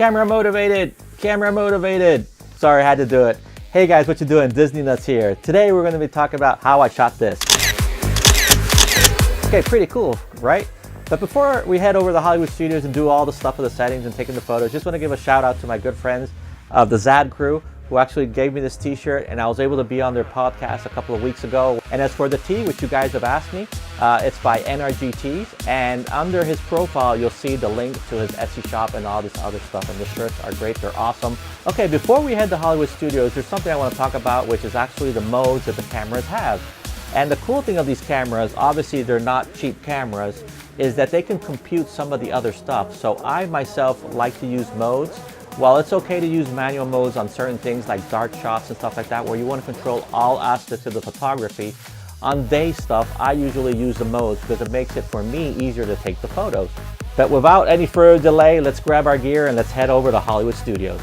Camera motivated! Camera motivated! Sorry, I had to do it. Hey guys, what you doing? Disney Nuts here. Today we're going to be talking about how I shot this. Okay, pretty cool, right? But before we head over to the Hollywood studios and do all the stuff with the settings and taking the photos, just want to give a shout out to my good friends of the ZaddCrew who actually gave me this t-shirt, and I was able to be on their podcast a couple of weeks ago. And as for the tee, which you guys have asked me, it's by NRGTs, and under his profile you'll see the link to his Etsy shop and all this other stuff, and the shirts are great, they're awesome. Okay, before we head to Hollywood studios, there's something I want to talk about, which is actually the modes that the cameras have. And the cool thing of these cameras, obviously they're not cheap cameras, is that they can compute some of the other stuff. So I myself like to use modes. While it's okay to use manual modes on certain things like dark shots and stuff like that, where you want to control all aspects of the photography, on day stuff I usually use the modes because it makes it for me easier to take the photos. But without any further delay, let's grab our gear and let's head over to Hollywood Studios.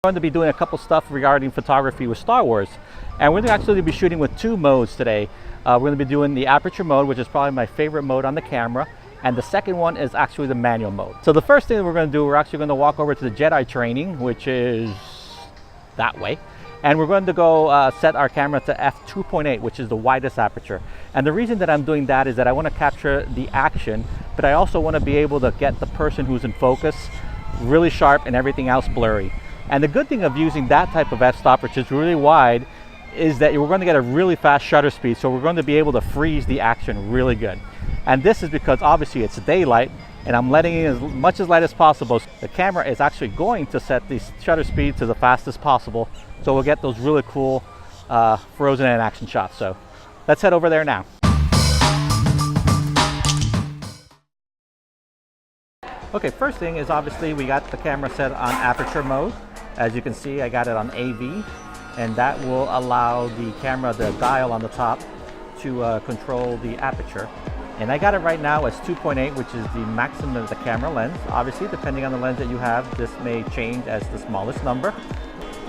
I'm going to be doing a couple stuff regarding photography with Star Wars, and we're going to actually be shooting with two modes today. We're going to be doing the Aperture Mode, which is probably my favorite mode on the camera, and the second one is actually the manual mode. So the first thing that we're going to do, we're actually going to walk over to the Jedi training, which is that way, and we're going to go set our camera to f2.8, which is the widest aperture. And the reason that I'm doing that is that I want to capture the action, but I also want to be able to get the person who's in focus really sharp and everything else blurry. And the good thing of using that type of f-stop, which is really wide, is that we're going to get a really fast shutter speed, so we're going to be able to freeze the action really good. And this is because obviously it's daylight and I'm letting in as much as light as possible. The camera is actually going to set the shutter speed to the fastest possible, so we'll get those really cool frozen in action shots. So let's head over there now. Okay, first thing is obviously we got the camera set on Aperture Mode. As you can see, I got it on AV, and that will allow the camera, the dial on the top, to control the aperture. And I got it right now as 2.8, which is the maximum of the camera lens. Obviously, depending on the lens that you have, this may change as the smallest number.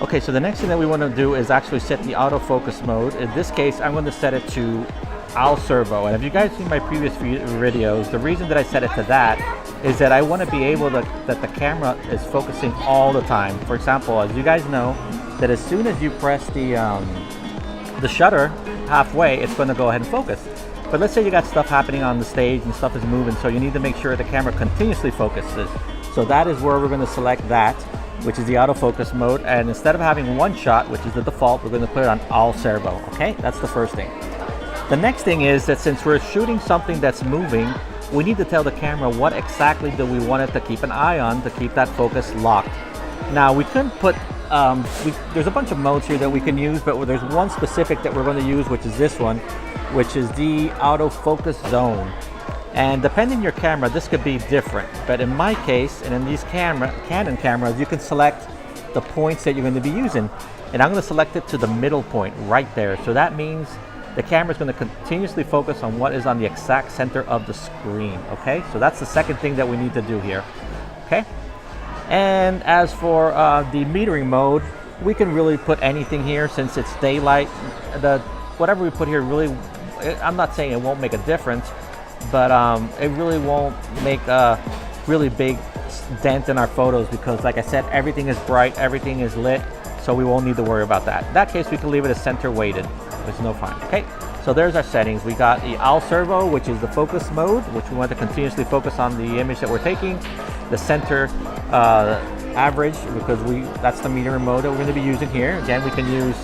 Okay, so the next thing that we want to do is actually set the autofocus mode. In this case, I'm going to set it to All Servo. And if you guys seen my previous videos, the reason that I set it to that is that I want to be able to, that the camera is focusing all the time. For example, as you guys know, that as soon as you press the shutter halfway, it's going to go ahead and focus. But let's say you got stuff happening on the stage and stuff is moving, so you need to make sure the camera continuously focuses. So that is where we're going to select that, which is the autofocus mode. And instead of having one shot, which is the default, we're going to put it on All Servo. Okay, that's the first thing. The next thing is that since we're shooting something that's moving, we need to tell the camera what exactly do we want it to keep an eye on to keep that focus locked. Now we couldn't put, there's a bunch of modes here that we can use, but there's one specific that we're going to use, which is this one, which is the Autofocus Zone. And depending on your camera, this could be different. But in my case, and in these Canon cameras, you can select the points that you're going to be using. And I'm going to select it to the middle point right there. So that means the camera is going to continuously focus on what is on the exact center of the screen. Okay, so that's the second thing that we need to do here. Okay, and as for the metering mode, we can really put anything here since it's daylight. Whatever we put here really, I'm not saying it won't make a difference, but it really won't make a really big dent in our photos because, like I said, everything is bright, everything is lit, so we won't need to worry about that. In that case, we can leave it as center weighted. There's no fine. Okay, so there's our settings. We got the All Servo, which is the focus mode, which we want to continuously focus on the image that we're taking. The center average, because that's the metering mode that we're going to be using here. Again, we can use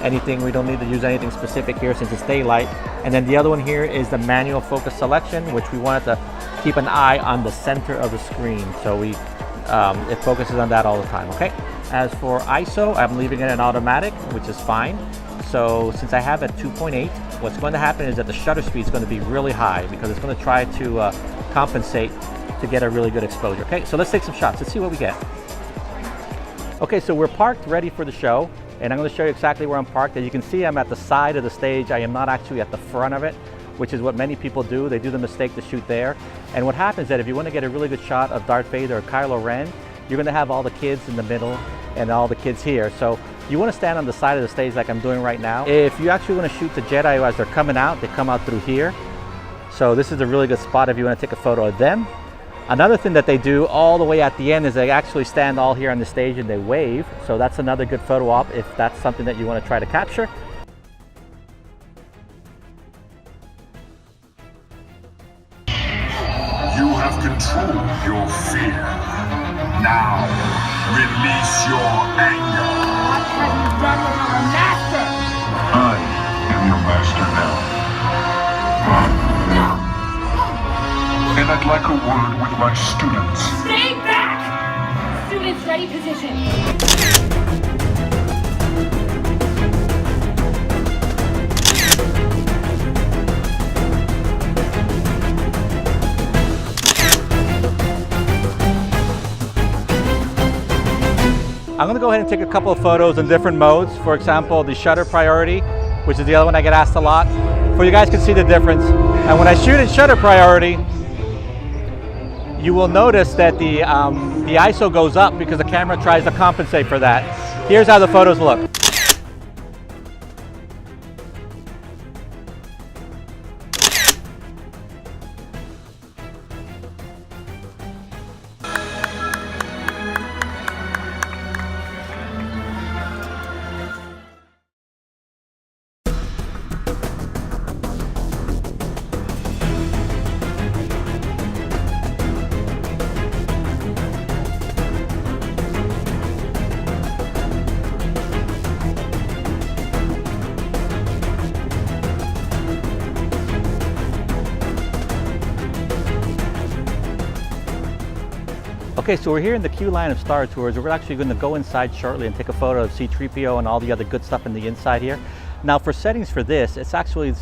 anything. We don't need to use anything specific here since it's daylight. And then the other one here is the manual focus selection, which we wanted to keep an eye on the center of the screen, so it focuses on that all the time. Okay, as for ISO, I'm leaving it in automatic, which is fine. So since I have it 2.8, what's going to happen is that the shutter speed is going to be really high because it's going to try to compensate to get a really good exposure. Okay, so let's take some shots. Let's see what we get. Okay, so we're parked ready for the show, and I'm going to show you exactly where I'm parked. As you can see, I'm at the side of the stage. I am not actually at the front of it, which is what many people do. They do the mistake to shoot there. And what happens is that if you want to get a really good shot of Darth Vader or Kylo Ren, you're going to have all the kids in the middle and all the kids here. So you want to stand on the side of the stage like I'm doing right now. If you actually want to shoot the Jedi as they're coming out, they come out through here. So this is a really good spot if you want to take a photo of them. Another thing that they do all the way at the end is they actually stand all here on the stage and they wave. So that's another good photo op if that's something that you want to try to capture. You have controlled your fear. Now, release your anger. What have you done with our master? I am your master now. And I'd like a word with my students. Stay back! Students, ready position. I'm going to go ahead and take a couple of photos in different modes. For example, the shutter priority, which is the other one I get asked a lot, so you guys can see the difference. And when I shoot in shutter priority, you will notice that the ISO goes up because the camera tries to compensate for that. Here's how the photos look. Okay, so we're here in the queue line of Star Tours. We're actually going to go inside shortly and take a photo of C-3PO and all the other good stuff in the inside here. Now for settings for this, it's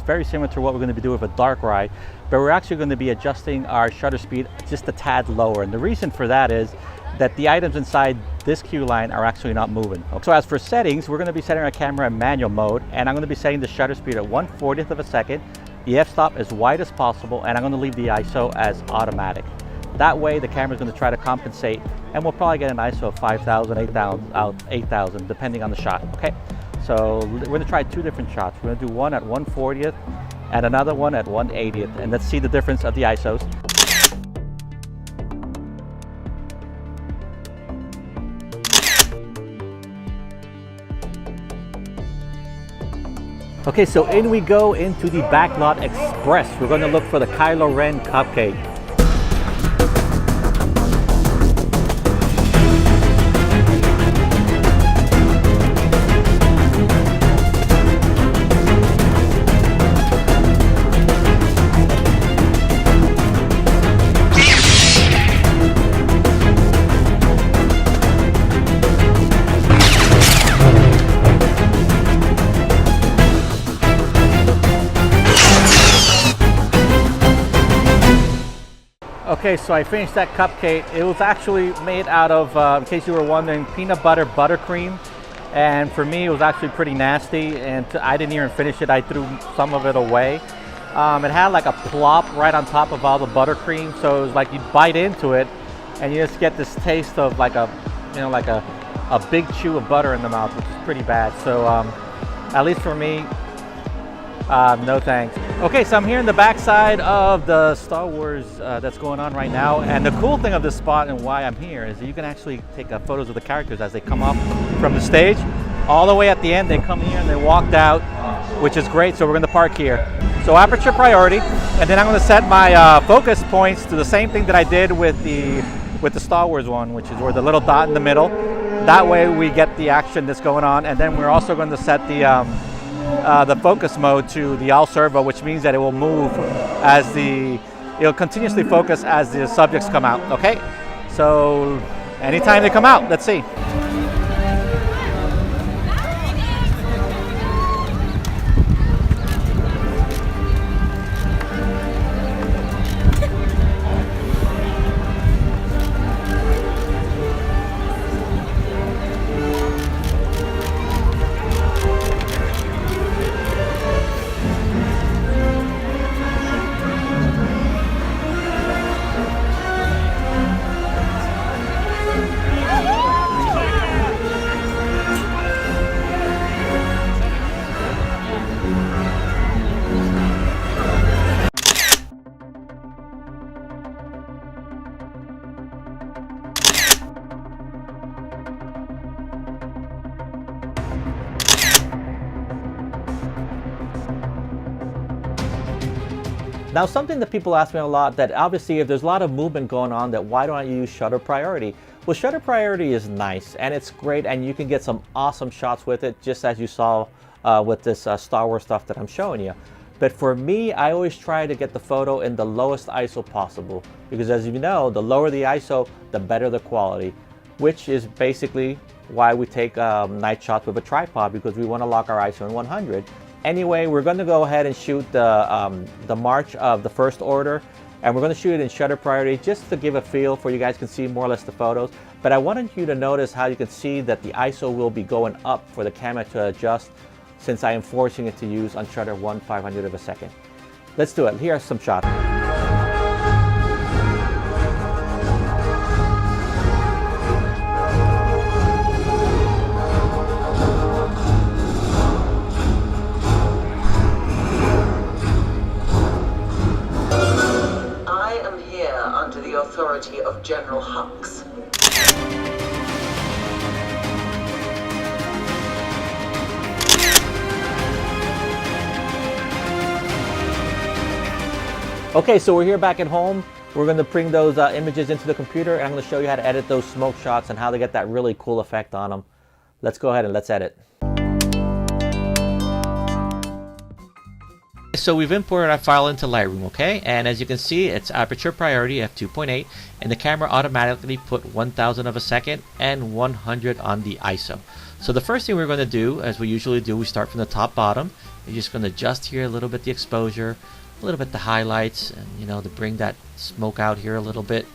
very similar to what we're going to be doing with a dark ride, but we're actually going to be adjusting our shutter speed just a tad lower. And the reason for that is that the items inside this queue line are actually not moving. So as for settings, we're going to be setting our camera in manual mode, and I'm going to be setting the shutter speed at 1/40th of a second, the f-stop as wide as possible, and I'm going to leave the ISO as automatic. That way the camera's going to try to compensate, and we'll probably get an ISO of 5,000, 8,000, depending on the shot. Okay, so we're going to try two different shots. We're going to do one at 1/40th and another one at 1/80th, and let's see the difference of the ISOs. Okay, so in we go into the Backlot Express. We're going to look for the Kylo Ren Cupcake. Okay, so I finished that cupcake. It was actually made out of, in case you were wondering, peanut butter buttercream. And for me, it was actually pretty nasty, and I didn't even finish it. I threw some of it away. It had like a plop right on top of all the buttercream, so it was like you bite into it, and you just get this taste of like a, you know, like a big chew of butter in the mouth, which is pretty bad. So at least for me, no thanks. Okay, so I'm here in the backside of the Star Wars that's going on right now, and the cool thing of this spot and why I'm here is that you can actually take photos of the characters as they come up from the stage. All the way at the end, they come here and they walked out, which is great. So we're going to park here. So aperture priority, and then I'm going to set my focus points to the same thing that I did with the Star Wars one, which is where the little dot in the middle. That way we get the action that's going on, and then we're also going to set the focus mode to the all servo, which means that it will move as it'll continuously focus as the subjects come out. Okay, so anytime they come out, let's see. Now, something that people ask me a lot, that obviously if there's a lot of movement going on, that why don't I use shutter priority? Well, shutter priority is nice and it's great, and you can get some awesome shots with it, just as you saw with this Star Wars stuff that I'm showing you. But for me, I always try to get the photo in the lowest ISO possible, because as you know, the lower the ISO, the better the quality, which is basically why we take night shots with a tripod, because we want to lock our ISO in 100. Anyway, we're going to go ahead and shoot the march of the First Order, and we're going to shoot it in shutter priority just to give a feel for you guys can see more or less the photos. But I wanted you to notice how you can see that the ISO will be going up for the camera to adjust, since I am forcing it to use on shutter 1/500 of a second. Let's do it. Here are some shots. I am here under the authority of General Hux. Okay, so we're here back at home. We're going to bring those images into the computer, and I'm going to show you how to edit those smoke shots and how to get that really cool effect on them. Let's go ahead and let's edit. So we've imported our file into Lightroom, okay? And as you can see, it's aperture priority f2.8, and the camera automatically put 1000 of a second and 100 on the ISO. So the first thing we're going to do, as we usually do, we start from the top bottom. You're just going to adjust here a little bit the exposure, a little bit the highlights, and to bring that smoke out here a little bit.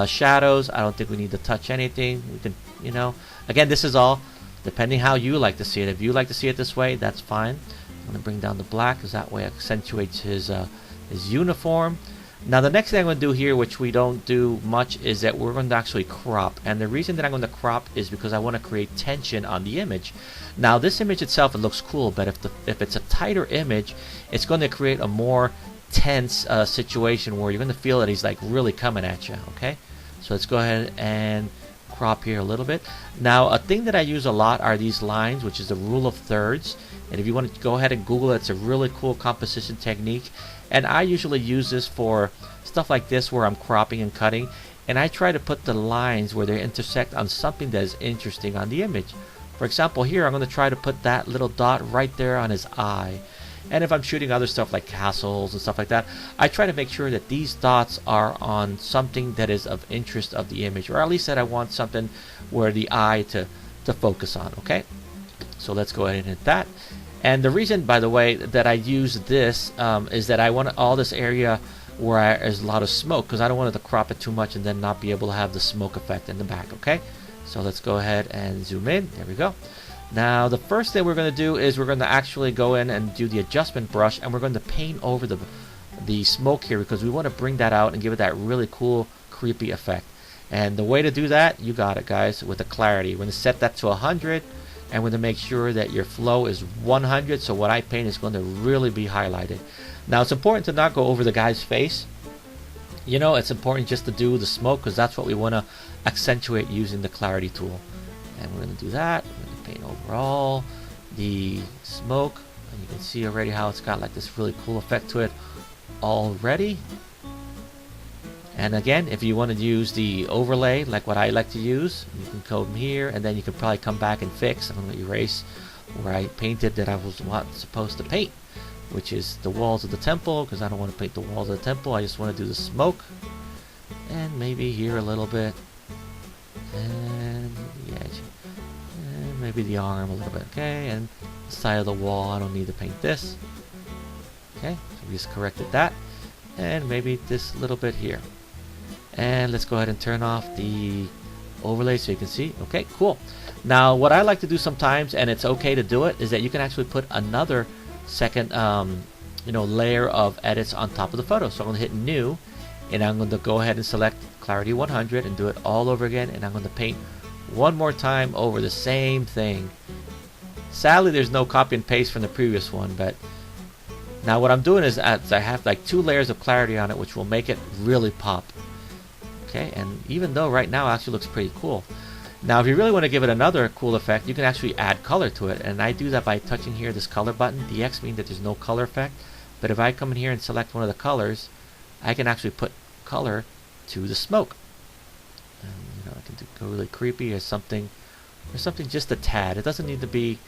Shadows, I don't think we need to touch anything. We can, again, this is all depending how you like to see it. If you like to see it this way, that's fine. I'm going to bring down the black, because that way it accentuates his uniform. Now the next thing I'm going to do here, which we don't do much, is that we're going to actually crop. And the reason that I'm going to crop is because I want to create tension on the image. Now this image itself, it looks cool, but if it's a tighter image, it's going to create a more tense situation where you're going to feel that he's like really coming at you. Okay, so let's go ahead and crop here a little bit. Now a thing that I use a lot are these lines, which is the rule of thirds. And if you want to go ahead and Google it, it's a really cool composition technique. And I usually use this for stuff like this where I'm cropping and cutting. And I try to put the lines where they intersect on something that is interesting on the image. For example, here I'm going to try to put that little dot right there on his eye. And if I'm shooting other stuff like castles and stuff like that, I try to make sure that these dots are on something that is of interest of the image, or at least that I want something where the eye to focus on. Okay, so let's go ahead and hit that. And the reason, by the way, that I use this is that I want all this area where there's a lot of smoke, because I don't want it to crop it too much and then not be able to have the smoke effect in the back. Okay, so let's go ahead and zoom in. There we go. Now the first thing we're going to do is we're going to actually go in and do the adjustment brush, and we're going to paint over the smoke here, because we want to bring that out and give it that really cool creepy effect. And the way to do that, you got it guys, with the clarity. We're going to set that to 100, and we're going to make sure that your flow is 100, so what I paint is going to really be highlighted. Now it's important to not go over the guy's face. It's important just to do the smoke, because that's what we want to accentuate using the clarity tool. And we're going to do that. We're going to paint overall the smoke, and you can see already how it's got like this really cool effect to it already. And again, if you want to use the overlay like what I like to use, you can come here, and then you can probably come back and fix. I'm going to erase where I painted that I was not supposed to paint, which is the walls of the temple, because I don't want to paint the walls of the temple. I just want to do the smoke, and maybe here a little bit, and the edge, and maybe the arm a little bit. Okay, and the side of the wall, I don't need to paint this. Okay, so we just corrected that, and maybe this little bit here. And let's go ahead and turn off the overlay so you can see. Okay, cool. Now what I like to do sometimes, and it's okay to do it, is that you can actually put another second layer of edits on top of the photo. So I'm going to hit new, and I'm going to go ahead and select clarity 100 and do it all over again, and I'm going to paint one more time over the same thing. Sadly there's no copy and paste from the previous one, but now what I'm doing is I have like 2 layers of clarity on it, which will make it really pop. Okay, and even though right now it actually looks pretty cool. Now if you really want to give it another cool effect, you can actually add color to it, and I do that by touching here this color button. The X means that there's no color effect. But if I come in here and select one of the colors, I can actually put color to the smoke. And, you know, I can go really creepy or something just a tad. It doesn't need to be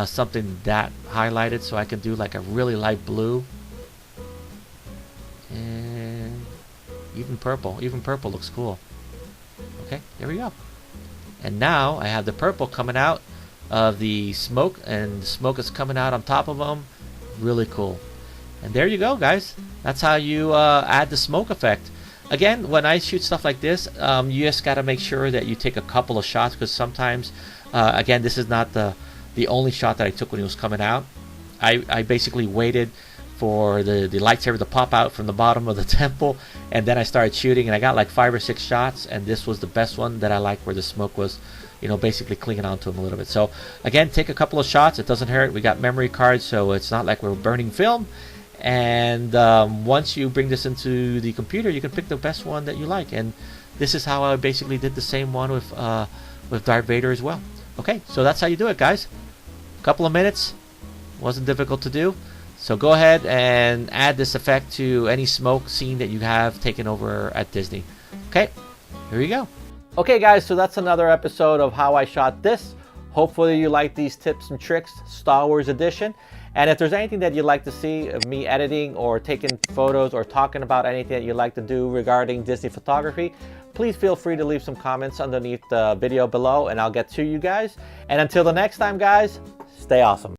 something that highlighted, so I can do like a really light blue. And even purple looks cool. Okay, there we go. And now I have the purple coming out of the smoke, and the smoke is coming out on top of them. Really cool. And there you go, guys. That's how you add the smoke effect. Again, when I shoot stuff like this, you just got to make sure that you take a couple of shots, because sometimes, again, this is not the only shot that I took when he was coming out. I basically waited for the lightsaber to pop out from the bottom of the temple, and then I started shooting, and I got like 5 or 6 shots, and this was the best one that I liked, where the smoke was, you know, basically clinging onto him a little bit. So again, take a couple of shots. It doesn't hurt. We got memory cards, so it's not like we're burning film. And once you bring this into the computer, you can pick the best one that you like. And this is how I basically did the same one with Darth Vader as well. Okay, so that's how you do it, guys. A couple of minutes. Wasn't difficult to do. So go ahead and add this effect to any smoke scene that you have taken over at Disney. Okay, here you go. Okay guys, so that's another episode of how I shot this. Hopefully you like these tips and tricks, Star Wars edition. And if there's anything that you'd like to see of me editing or taking photos or talking about anything that you'd like to do regarding Disney photography, please feel free to leave some comments underneath the video below, and I'll get to you guys. And until the next time, guys, stay awesome.